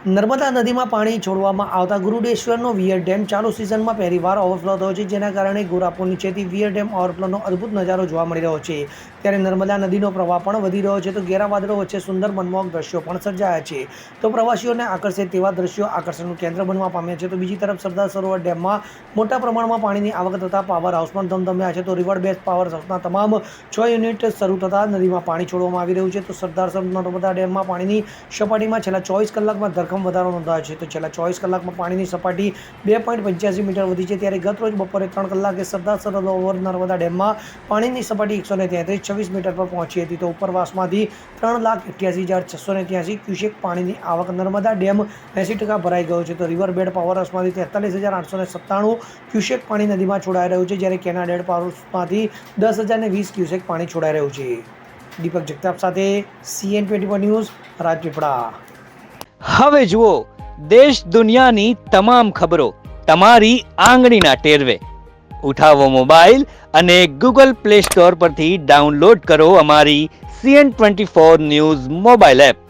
નર્મદા નદીમાં પાણી છોડવામાં આવતા ગુરુડેશ્વરનો વિયર ડેમ ચાલુ સિઝનમાં પહેલીવાર ઓવરફ્લો થયો છે, જેના કારણે ગોરાપુર નીચેથી વિયર ડેમ ઓવરફ્લોનો અદ્ભુત નજારો જોવા મળી રહ્યો છે. ત્યારે નર્મદા નદીનો પ્રવાહ પણ વધી રહ્યો છે, તો ઘેરા વાદળો વચ્ચે સુંદર મનમોહક દ્રશ્યો પણ સર્જાયા છે. તો પ્રવાસીઓને આકર્ષે તેવા દ્રશ્યો આકર્ષણનું કેન્દ્ર બનવા પામ્યા છે. તો બીજી તરફ સરદાર સરોવર ડેમમાં મોટા પ્રમાણમાં પાણીની આવક થતાં પાવર હાઉસ પણ ધમધમ્યા છે. તો રિવર બેઝ પાવર હાઉસના તમામ 6 યુનિટ શરૂ થતાં નદીમાં પાણી છોડવામાં આવી રહ્યું છે. તો સરદાર નર્મદા ડેમમાં પાણીની સપાટીમાં છેલ્લા 24 કલાકમાં ધરખમ વધારો નોંધાયો છે. તો છેલ્લા 24 કલાકમાં પાણીની સપાટી 2.85 મીટર વધી છે. ત્યારે ગત રોજ બપોરે 3 કલાકે સરદાર સરોવર નર્મદા ડેમમાં પાણીની સપાટી 133.26 મીટર પર પહોંચી હતી. તો ઉપરવાસમાંથી 3,88,683 ક્યુસેક પાણીની આવક નર્મદા ડેમ 80% ભરાઈ ગયો છે. તો રિવર બેડ પાવર હાઉસમાંથી 43,897 ક્યુસેક પાણી નદીમાં છોડાઈ રહ્યું છે, જ્યારે કેનાડેડ પાવર હાઉસમાંથી 10,020 ક્યુસેક પાણી છોડાઈ રહ્યું છે. દીપક જગતાપ સાથે CN24 ન્યૂઝ, રાજપીપળા. હવે જુઓ દેશ દુનિયાની તમામ ખબરો તમારી આંગળીના ટેરવે. ઉઠાવો મોબાઈલ અને Google Play Store પરથી ડાઉનલોડ કરો અમારી CN24 ન્યૂઝ મોબાઈલ એપ.